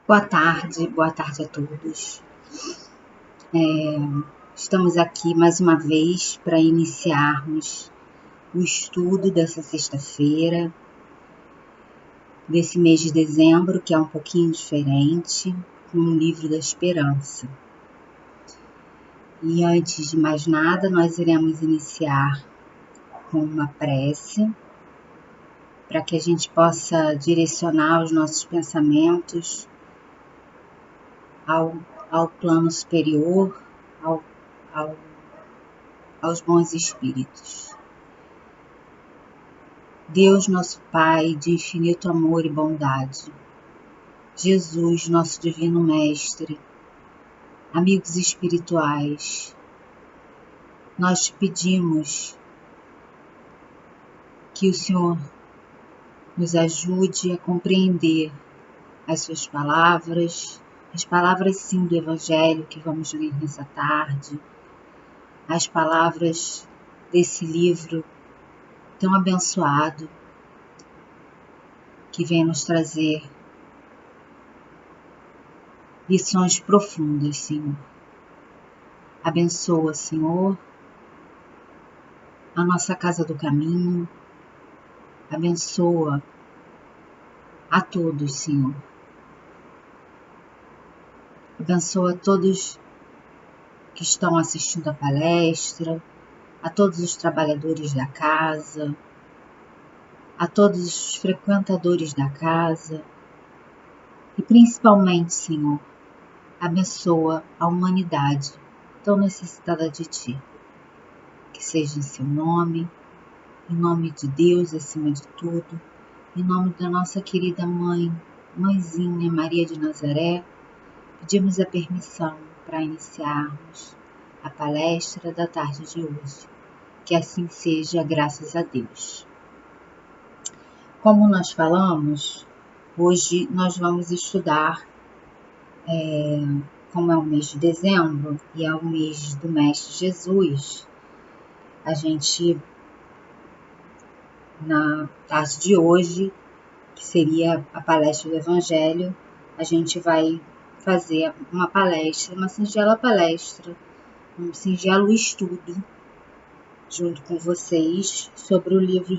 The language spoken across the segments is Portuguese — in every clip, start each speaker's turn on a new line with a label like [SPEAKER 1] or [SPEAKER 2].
[SPEAKER 1] Boa tarde a todos. Estamos aqui mais uma vez para iniciarmos o estudo dessa sexta-feira, desse mês de dezembro, que é um pouquinho diferente, com o Livro da Esperança. E antes de mais nada, nós iremos iniciar com uma prece, para que a gente possa direcionar os nossos pensamentos ao plano superior, aos bons espíritos. Deus, nosso Pai, de infinito amor e bondade, Jesus, nosso divino Mestre, amigos espirituais, nós te pedimos que o Senhor nos ajude a compreender as suas palavras, as palavras sim do Evangelho que vamos ler nessa tarde, as palavras desse livro tão abençoado que vem nos trazer lições profundas, Senhor. Abençoa, Senhor, a nossa casa do caminho, abençoa a todos, Senhor. Abençoa a todos que estão assistindo a palestra, a todos os trabalhadores da casa, a todos os frequentadores da casa e principalmente, Senhor, abençoa a humanidade tão necessitada de Ti. Que seja em Seu nome, em nome de Deus acima de tudo, em nome da nossa querida mãe, Mãezinha Maria de Nazaré, pedimos a permissão para iniciarmos a palestra da tarde de hoje. Que assim seja, graças a Deus. Como nós falamos, hoje nós vamos estudar, como é o mês de dezembro e é o mês do Mestre Jesus, a gente, na tarde de hoje, que seria a palestra do Evangelho, a gente vai fazer uma palestra, uma singela palestra, um singelo estudo, junto com vocês, sobre o livro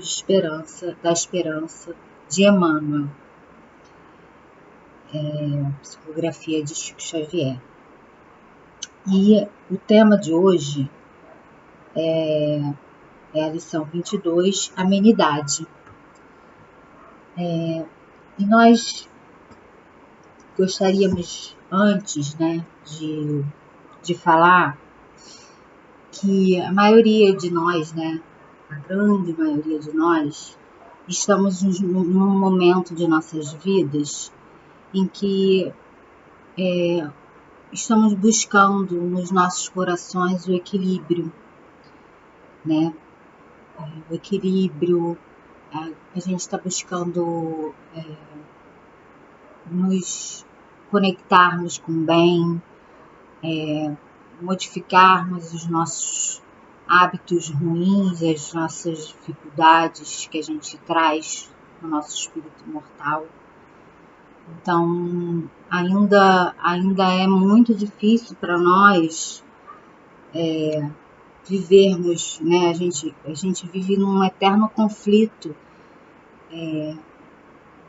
[SPEAKER 1] da Esperança de Emmanuel, psicografia de Chico Xavier. E o tema de hoje é a lição 22, amenidade. E nós gostaríamos, antes, de falar que a maioria de nós, a grande maioria de nós, estamos num momento de nossas vidas em que estamos buscando nos nossos corações o equilíbrio, O equilíbrio, a gente está buscando nos conectarmos com o bem, modificarmos os nossos hábitos ruins, as nossas dificuldades que a gente traz no nosso espírito mortal. Então, ainda é muito difícil para nós vivermos, a gente vive num eterno conflito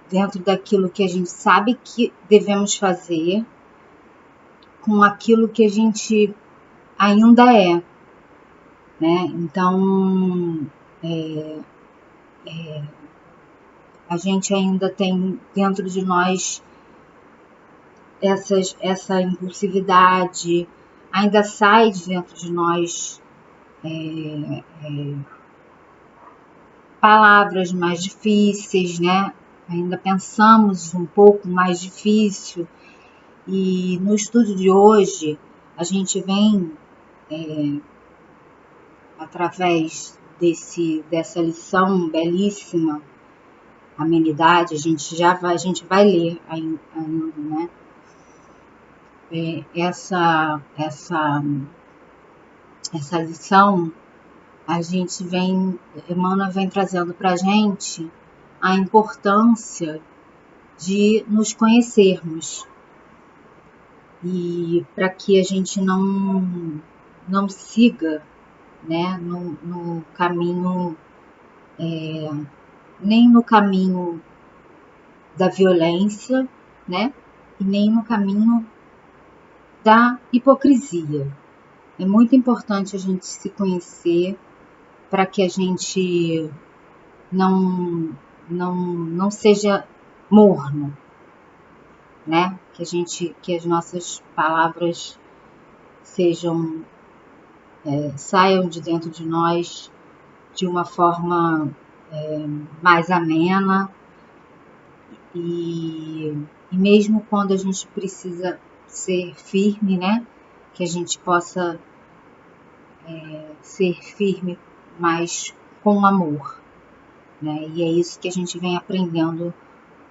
[SPEAKER 1] dentro daquilo que a gente sabe que devemos fazer com aquilo que a gente ainda é, Então, a gente ainda tem dentro de nós essa impulsividade, ainda sai de dentro de nós palavras mais difíceis, Ainda pensamos um pouco mais difícil. E no estudo de hoje, a gente vem, através dessa lição belíssima, amenidade, a gente vai ler ainda, Essa lição, Emmanuel vem trazendo para a gente a importância de nos conhecermos, e para que a gente não siga, né, no caminho, nem no caminho da violência, né, e nem no caminho da hipocrisia. É muito importante a gente se conhecer para que a gente não seja morno, né? Que as nossas palavras saiam de dentro de nós de uma forma mais amena e mesmo quando a gente precisa ser firme, né? Que a gente possa ser firme, mas com amor, né? E é isso que a gente vem aprendendo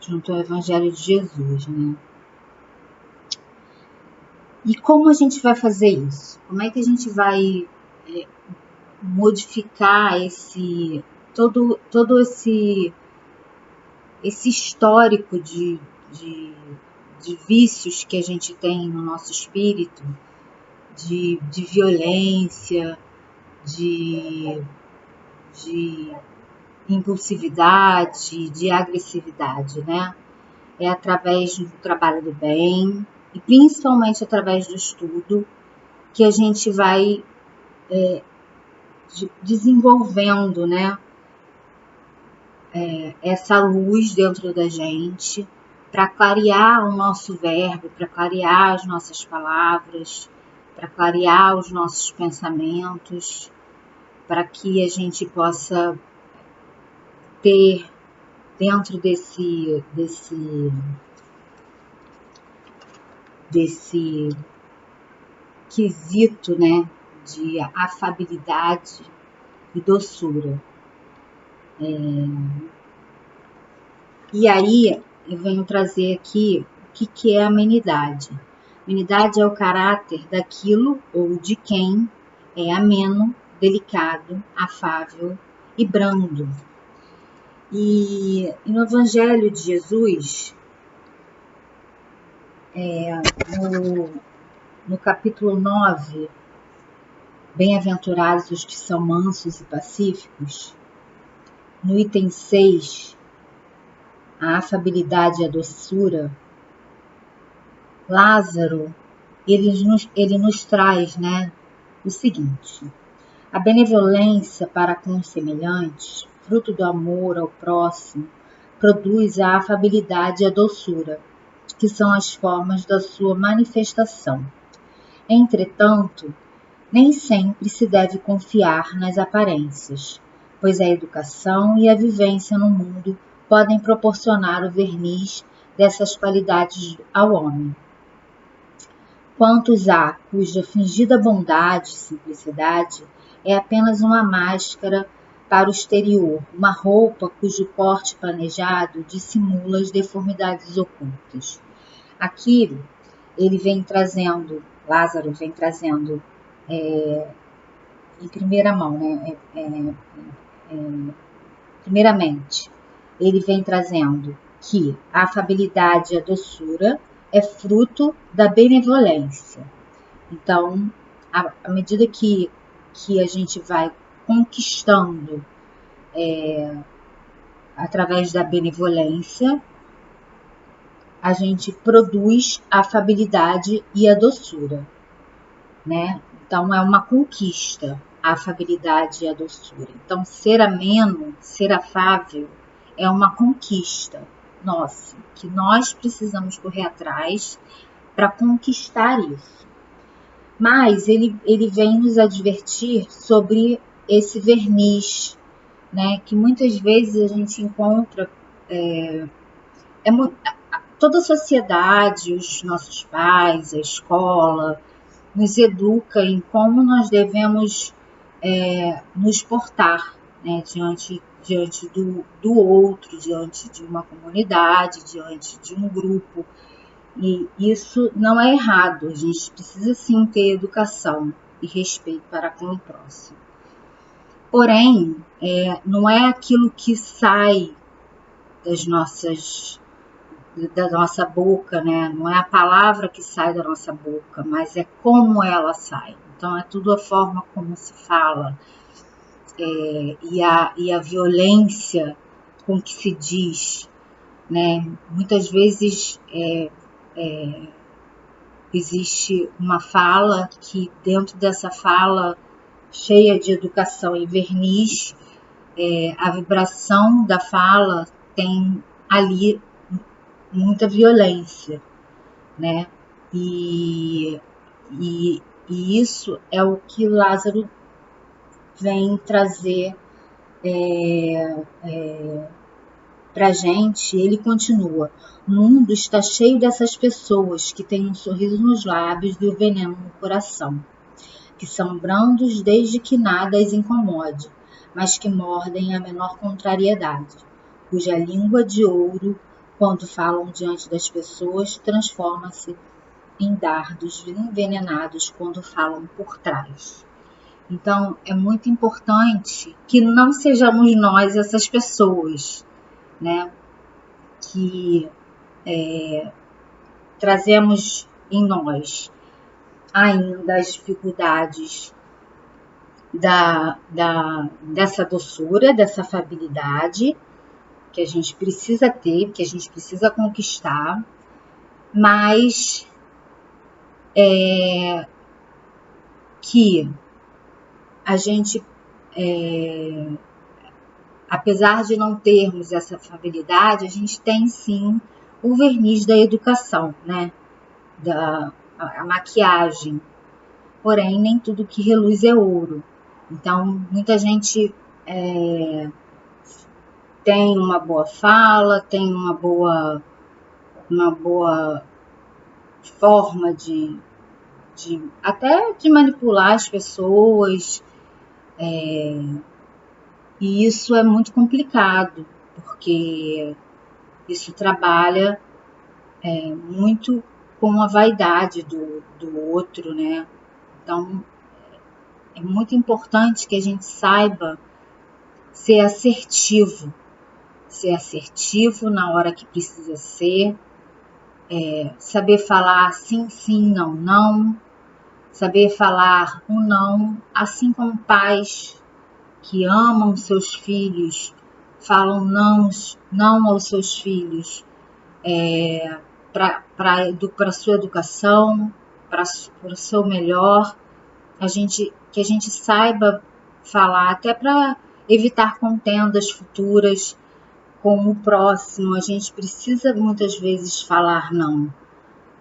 [SPEAKER 1] junto ao Evangelho de Jesus, né? E como a gente vai fazer isso? Como é que a gente vai modificar todo esse histórico de vícios que a gente tem no nosso espírito, de violência, de impulsividade, de agressividade, né? É através do trabalho do bem e principalmente através do estudo que a gente vai desenvolvendo, né? Essa luz dentro da gente para clarear o nosso verbo, para clarear as nossas palavras, para clarear os nossos pensamentos, para que a gente possa ter dentro desse quesito, né, de afabilidade e doçura. E aí eu venho trazer aqui o que é amenidade. Amenidade é o caráter daquilo ou de quem é ameno, delicado, afável e brando. E no Evangelho de Jesus, no capítulo 9, bem-aventurados os que são mansos e pacíficos, no item 6, a afabilidade e a doçura, Lázaro, ele nos traz, né, o seguinte: a benevolência para com os semelhantes, fruto do amor ao próximo, produz a afabilidade e a doçura, que são as formas da sua manifestação. Entretanto, nem sempre se deve confiar nas aparências, pois a educação e a vivência no mundo podem proporcionar o verniz dessas qualidades ao homem. Quantos há cuja fingida bondade e simplicidade é apenas uma máscara para o exterior, uma roupa cujo porte planejado dissimula as deformidades ocultas. Aqui ele vem trazendo, Lázaro vem trazendo em primeira mão, né? Primeiramente, ele vem trazendo que a afabilidade e a doçura é fruto da benevolência. Então, à medida que a gente vai conquistando através da benevolência, a gente produz a afabilidade e a doçura, né? Então, é uma conquista a afabilidade e a doçura. Então, ser ameno, ser afável, é uma conquista nossa, que nós precisamos correr atrás para conquistar isso. Mas ele vem nos advertir sobre esse verniz, né, que muitas vezes a gente encontra, toda a sociedade, os nossos pais, a escola, nos educa em como nós devemos nos portar, né, diante do outro, diante de uma comunidade, diante de um grupo. E isso não é errado, a gente precisa sim ter educação e respeito para com o próximo. Porém, não é aquilo que sai da nossa boca, né? Não é a palavra que sai da nossa boca, mas é como ela sai. Então é tudo a forma como se fala, e a violência com que se diz, né? Muitas vezes existe uma fala que, dentro dessa fala cheia de educação e verniz, a vibração da fala tem ali muita violência, né? E, e, e isso é o que Lázaro vem trazer para a gente. Ele continua: o mundo está cheio dessas pessoas que têm um sorriso nos lábios e o veneno no coração, que são brandos desde que nada as incomode, mas que mordem a menor contrariedade, cuja língua de ouro, quando falam diante das pessoas, transforma-se em dardos envenenados quando falam por trás. Então, é muito importante que não sejamos nós essas pessoas, né? Que trazemos em nós ainda as dificuldades dessa doçura, dessa afabilidade que a gente precisa ter, que a gente precisa conquistar, mas que a gente, apesar de não termos essa afabilidade, a gente tem sim o verniz da educação, né? A maquiagem. Porém, nem tudo que reluz é ouro. Então, muita gente tem uma boa fala, tem uma boa forma até de manipular as pessoas, e isso é muito complicado, porque isso trabalha muito com a vaidade do outro, né? Então, é muito importante que a gente saiba ser assertivo na hora que precisa ser, saber falar sim, sim, não, não, saber falar um não, assim como pais que amam seus filhos falam não aos seus filhos, para a sua educação, para o seu melhor, que a gente saiba falar, até para evitar contendas futuras com o próximo. A gente precisa muitas vezes falar não,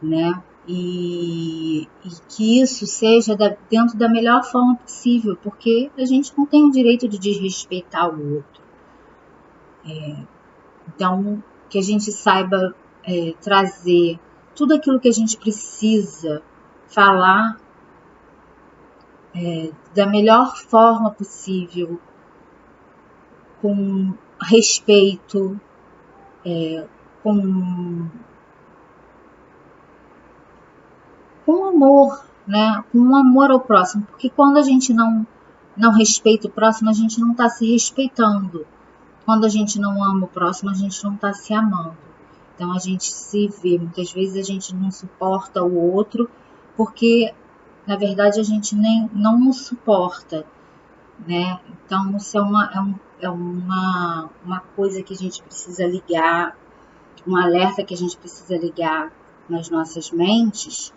[SPEAKER 1] né? E que isso seja dentro da melhor forma possível, porque a gente não tem o direito de desrespeitar o outro. Então, que a gente saiba trazer tudo aquilo que a gente precisa falar da melhor forma possível, com respeito, com amor, né? Com um amor ao próximo, porque quando a gente não respeita o próximo, a gente não está se respeitando. Quando a gente não ama o próximo, a gente não está se amando. Então a gente se vê, muitas vezes a gente não suporta o outro, porque na verdade a gente não nos suporta, né? Então isso é uma coisa que a gente precisa ligar, um alerta que a gente precisa ligar nas nossas mentes,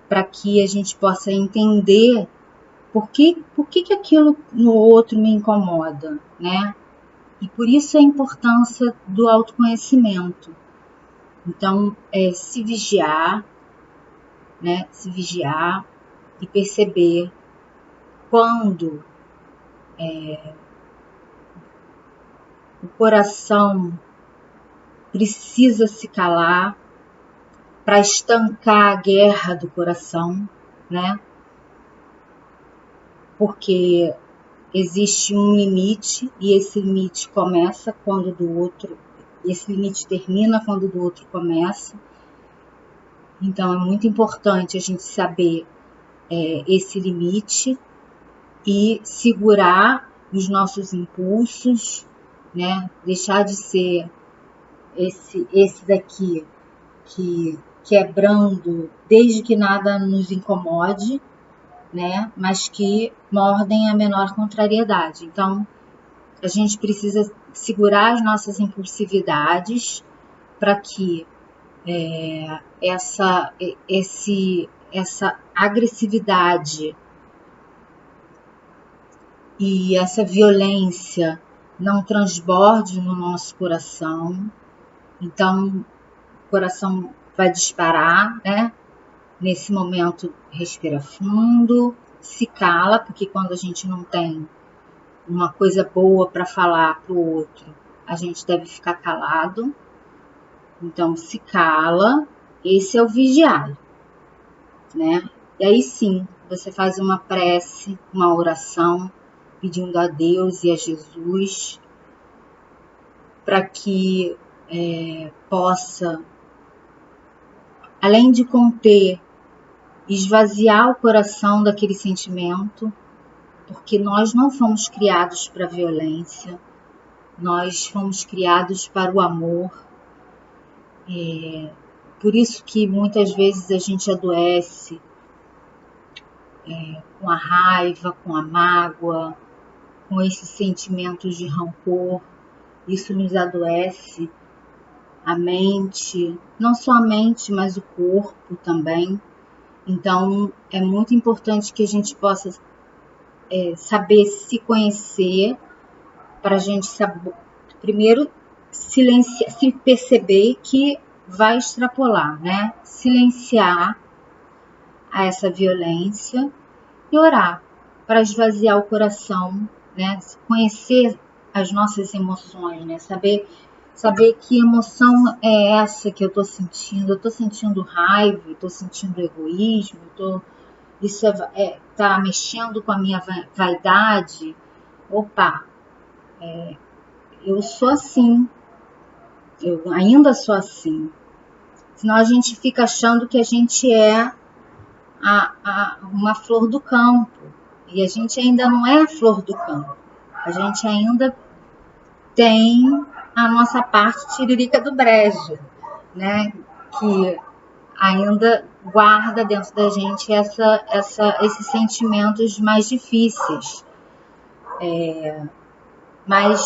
[SPEAKER 1] para que a gente possa entender por que aquilo no outro me incomoda, né? E por isso a importância do autoconhecimento. Então, se vigiar, né? Se vigiar e perceber quando o coração precisa se calar para estancar a guerra do coração, né? Porque existe um limite e esse limite começa quando do outro, e esse limite termina quando do outro começa. Então é muito importante a gente saber esse limite e segurar os nossos impulsos, né? Deixar de ser esse daqui que é brando, desde que nada nos incomode, né? Mas que mordem a menor contrariedade. Então, a gente precisa segurar as nossas impulsividades para que essa agressividade e essa violência não transborde no nosso coração. Então, o coração vai disparar, né? Nesse momento, respira fundo, se cala, porque quando a gente não tem uma coisa boa para falar para o outro, a gente deve ficar calado. Então, se cala, esse é o vigiar, né? E aí sim, você faz uma prece, uma oração, pedindo a Deus e a Jesus para que possa, além de conter, esvaziar o coração daquele sentimento, porque nós não fomos criados para a violência, nós fomos criados para o amor. Por isso que muitas vezes a gente adoece com a raiva, com a mágoa, com esses sentimentos de rancor. Isso nos adoece a mente, não só a mente, mas o corpo também. Então, é muito importante que a gente possa saber se conhecer, para a gente saber, primeiro, silenciar, se perceber que vai extrapolar, né? Silenciar essa violência e orar para esvaziar o coração, né? Conhecer as nossas emoções, né? Saber que emoção é essa que eu estou sentindo. Eu estou sentindo raiva, estou sentindo egoísmo, isso está mexendo com a minha vaidade. Opa, eu sou assim, eu ainda sou assim. Senão a gente fica achando que a gente é uma flor do campo. E a gente ainda não é a flor do campo. A gente ainda tem a nossa parte tiririca do brejo, né? Que ainda guarda dentro da gente esses sentimentos mais difíceis. Mas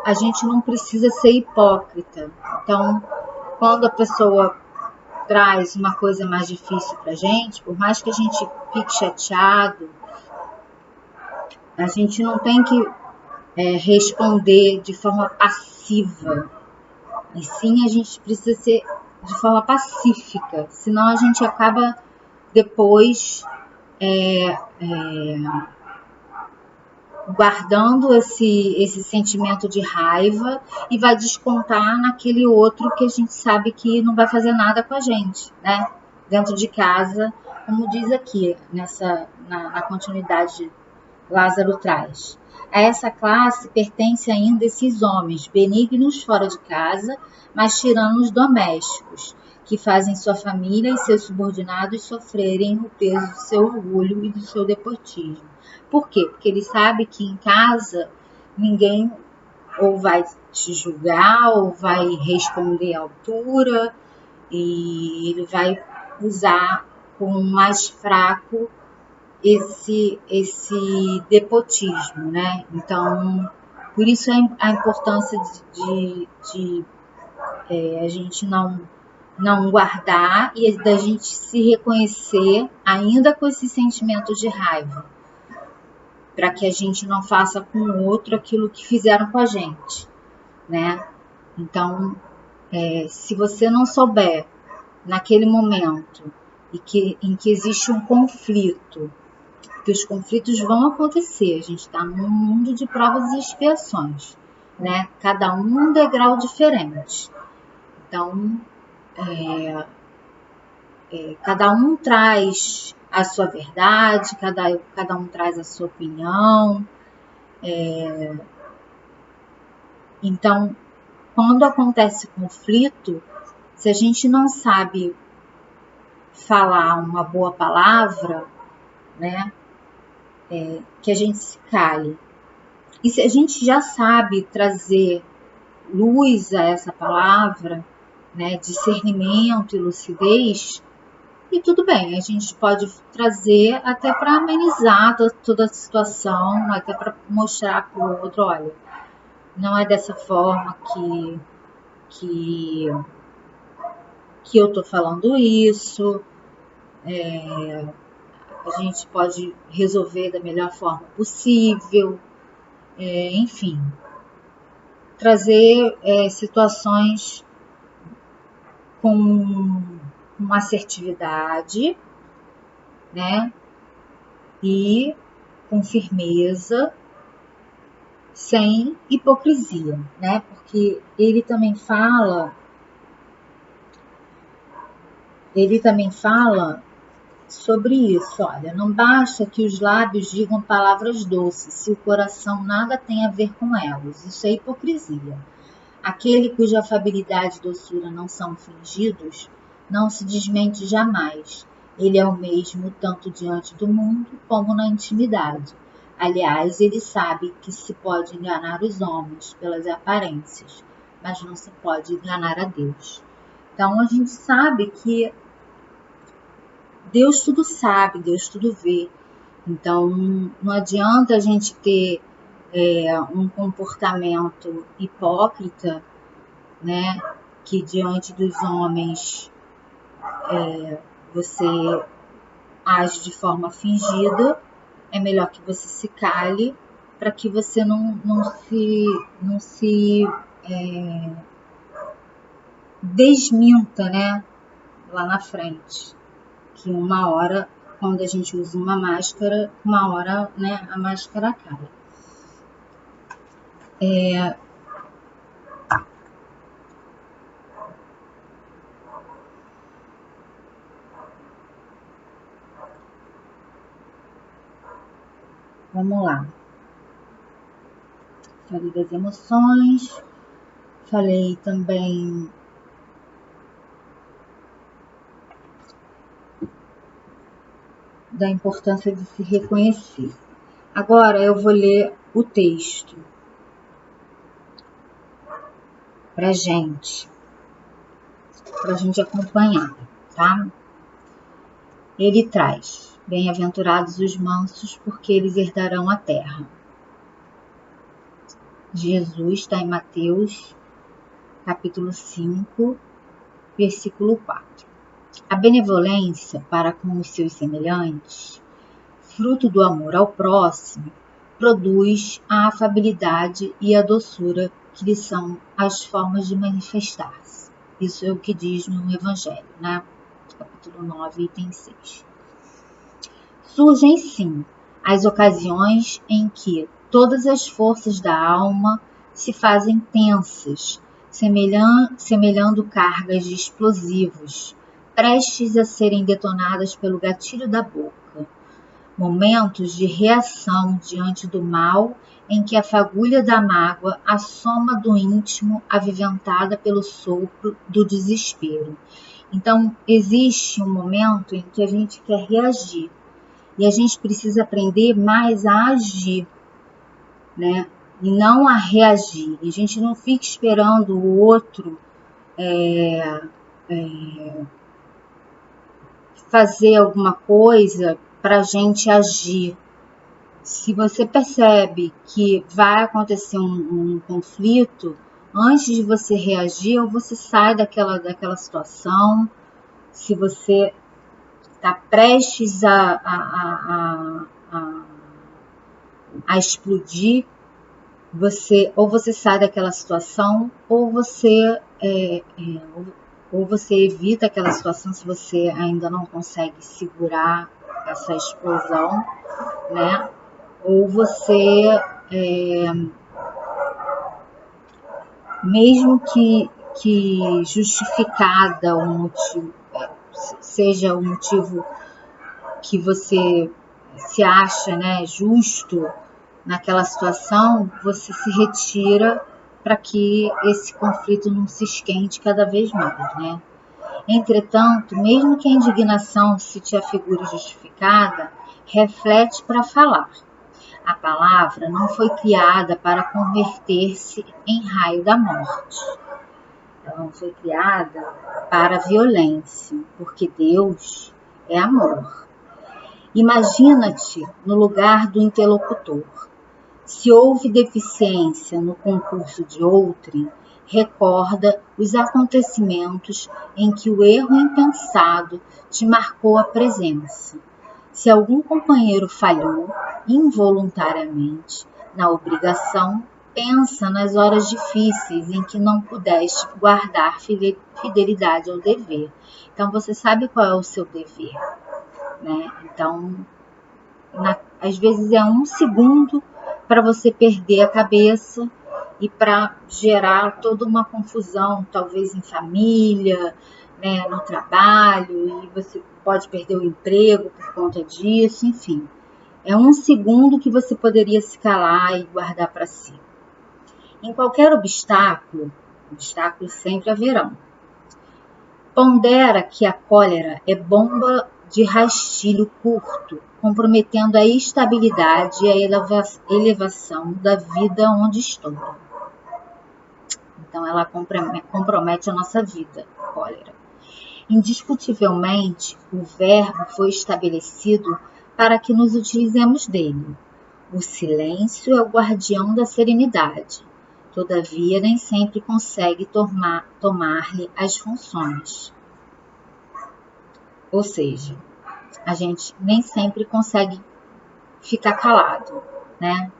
[SPEAKER 1] a gente não precisa ser hipócrita. Então, quando a pessoa traz uma coisa mais difícil pra gente, por mais que a gente fique chateado, a gente não tem que responder de forma passiva. E sim, a gente precisa ser de forma pacífica, senão a gente acaba depois guardando esse sentimento de raiva e vai descontar naquele outro que a gente sabe que não vai fazer nada com a gente, né? Dentro de casa, como diz aqui, na continuidade, Lázaro traz. A essa classe pertence ainda esses homens, benignos fora de casa, mas tiranos domésticos, que fazem sua família e seus subordinados sofrerem o peso do seu orgulho e do seu despotismo. Por quê? Porque ele sabe que em casa ninguém ou vai te julgar ou vai responder à altura, e ele vai usar como mais fraco esse despotismo, né? Então, por isso a importância de a gente não guardar e da gente se reconhecer ainda com esse sentimento de raiva, para que a gente não faça com o outro aquilo que fizeram com a gente, né? Então, se você não souber naquele momento em que existe um conflito, que os conflitos vão acontecer, a gente está num mundo de provas e expiações, né? Cada um degrau diferente. Então, cada um traz a sua verdade, cada um traz a sua opinião. Então, quando acontece conflito, se a gente não sabe falar uma boa palavra, né? Que a gente se cale. E se a gente já sabe trazer luz a essa palavra, né, discernimento e lucidez, e tudo bem, a gente pode trazer até para amenizar toda a situação, até para mostrar para o outro, olha, não é dessa forma que, que eu estou falando isso, a gente pode resolver da melhor forma possível, enfim, trazer situações com uma assertividade, né? E com firmeza, sem hipocrisia, né? Porque ele também fala sobre isso. Olha, não basta que os lábios digam palavras doces, se o coração nada tem a ver com elas. Isso é hipocrisia. Aquele cuja afabilidade e doçura não são fingidos, não se desmente jamais. Ele é o mesmo tanto diante do mundo como na intimidade. Aliás, ele sabe que se pode enganar os homens pelas aparências, mas não se pode enganar a Deus. Então a gente sabe que Deus tudo sabe, Deus tudo vê. Então não adianta a gente ter um comportamento hipócrita, né? Que diante dos homens você age de forma fingida. É melhor que você se cale para que você não se desminta, né? Lá na frente. Que uma hora, quando a gente usa uma máscara, uma hora, né, a máscara cai. Vamos lá. Falei das emoções, falei também da importância de se reconhecer. Agora eu vou ler o texto pra gente acompanhar, tá? Ele traz: bem-aventurados os mansos, porque eles herdarão a terra. Jesus está em Mateus, capítulo 5, versículo 4. A benevolência para com os seus semelhantes, fruto do amor ao próximo, produz a afabilidade e a doçura, que lhe são as formas de manifestar-se. Isso é o que diz no Evangelho, né? Capítulo 9, item 6. Surgem, sim, as ocasiões em que todas as forças da alma se fazem tensas, semelhando cargas de explosivos, prestes a serem detonadas pelo gatilho da boca. Momentos de reação diante do mal em que a fagulha da mágoa assoma do íntimo aviventada pelo sopro do desespero. Então, existe um momento em que a gente quer reagir e a gente precisa aprender mais a agir, né? E não a reagir. E a gente não fica esperando o outro fazer alguma coisa para a gente agir. Se você percebe que vai acontecer um conflito, antes de você reagir, ou você sai daquela situação. Se você está prestes a explodir, ou você sai daquela situação, ou você evita aquela situação se você ainda não consegue segurar essa explosão, né? Ou você, mesmo que justificada o motivo, seja o motivo que você se acha, né, justo naquela situação, você se retira para que esse conflito não se esquente cada vez mais, né? Entretanto, mesmo que a indignação se te afigure justificada, reflete para falar. A palavra não foi criada para converter-se em raio da morte. Ela não foi criada para a violência, porque Deus é amor. Imagina-te no lugar do interlocutor. Se houve deficiência no concurso de outrem, recorda os acontecimentos em que o erro impensado te marcou a presença. Se algum companheiro falhou involuntariamente na obrigação, pensa nas horas difíceis em que não pudeste guardar fidelidade ao dever. Então, você sabe qual é o seu dever, né? Então, às vezes é um segundo para você perder a cabeça e para gerar toda uma confusão, talvez em família, né, no trabalho, e você pode perder o emprego por conta disso, enfim. É um segundo que você poderia se calar e guardar para si. Em qualquer obstáculos sempre haverão. Pondera que a cólera é bomba de rastilho curto, comprometendo a estabilidade e a elevação da vida onde estoura. Então, ela compromete a nossa vida, a cólera. Indiscutivelmente, o verbo foi estabelecido para que nos utilizemos dele. O silêncio é o guardião da serenidade. Todavia, nem sempre consegue tomar-lhe as funções. Ou seja, a gente nem sempre consegue ficar calado, né?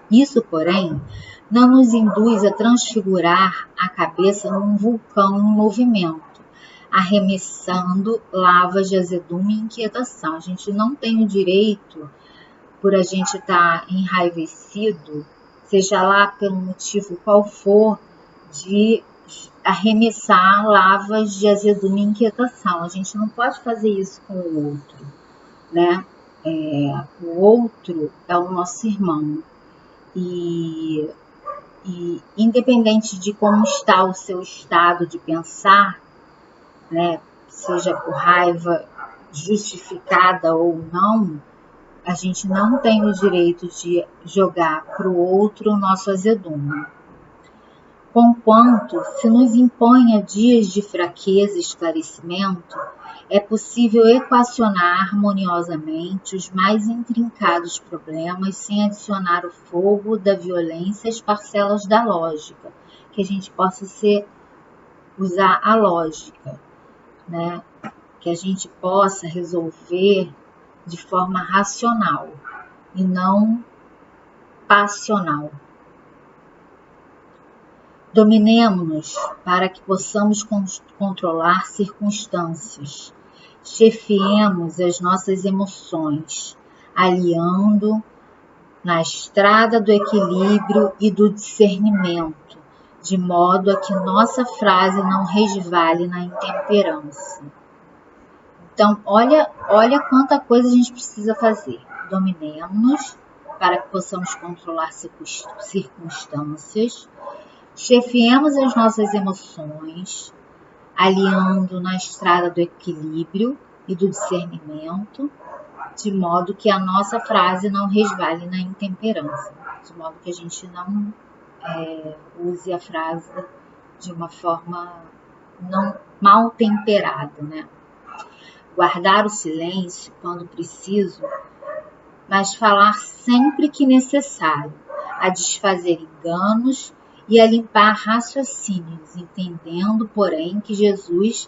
[SPEAKER 1] Isso, porém, não nos induz a transfigurar a cabeça num vulcão em movimento, arremessando lavas de azedume e inquietação. A gente não tem o direito, por a gente estar enraivecido, seja lá pelo motivo qual for, de arremessar lavas de azedume e inquietação. A gente não pode fazer isso com o outro, né? O outro é o nosso irmão. E independente de como está o seu estado de pensar, né, seja por raiva justificada ou não, a gente não tem o direito de jogar para o outro o nosso azedume. Conquanto se nos imponha dias de fraqueza e esclarecimento, é possível equacionar harmoniosamente os mais intrincados problemas sem adicionar o fogo da violência às parcelas da lógica, que a gente possa usar a lógica, né? Que a gente possa resolver de forma racional e não passional. Dominemo-nos para que possamos controlar circunstâncias. Chefiemos as nossas emoções, aliando na estrada do equilíbrio e do discernimento, de modo a que nossa frase não resvale na intemperança. Então, olha quanta coisa a gente precisa fazer. Dominemo-nos para que possamos controlar circunstâncias. Chefiemos as nossas emoções, aliando na estrada do equilíbrio e do discernimento, de modo que a nossa frase não resvale na intemperança, de modo que a gente não use a frase de uma forma não mal temperada, né? Guardar o silêncio quando preciso, mas falar sempre que necessário, a desfazer enganos e a limpar raciocínios, entendendo, porém, que Jesus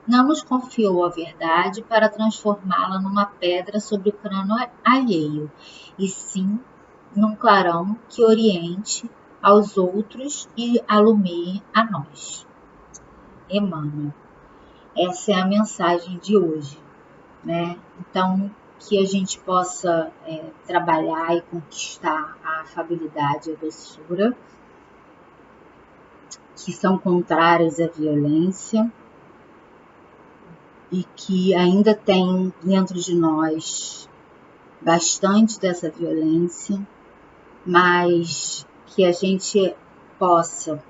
[SPEAKER 1] não nos confiou a verdade para transformá-la numa pedra sobre o crânio alheio, e sim num clarão que oriente aos outros e alume a nós. Emmanuel. Essa é a mensagem de hoje, né? Então, que a gente possa trabalhar e conquistar a afabilidade e a doçura, que são contrárias à violência e que ainda tem dentro de nós bastante dessa violência, mas que a gente possa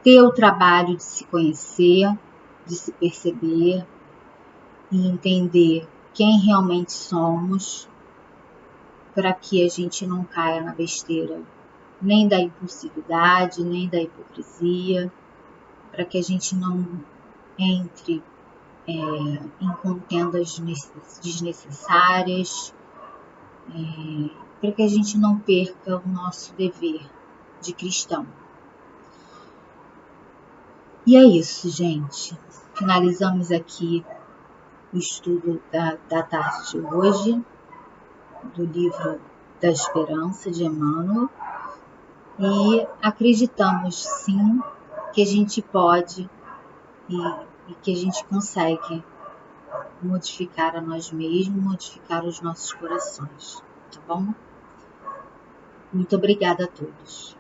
[SPEAKER 1] ter o trabalho de se conhecer, de se perceber, e entender quem realmente somos, para que a gente não caia na besteira nem da impulsividade, nem da hipocrisia, para que a gente não entre em contendas desnecessárias, para que a gente não perca o nosso dever de cristão. E é isso, gente. Finalizamos aqui o estudo da tarde de hoje, do livro da Esperança, de Emmanuel, e acreditamos sim que a gente pode e que a gente consegue modificar a nós mesmos, modificar os nossos corações, tá bom? Muito obrigada a todos.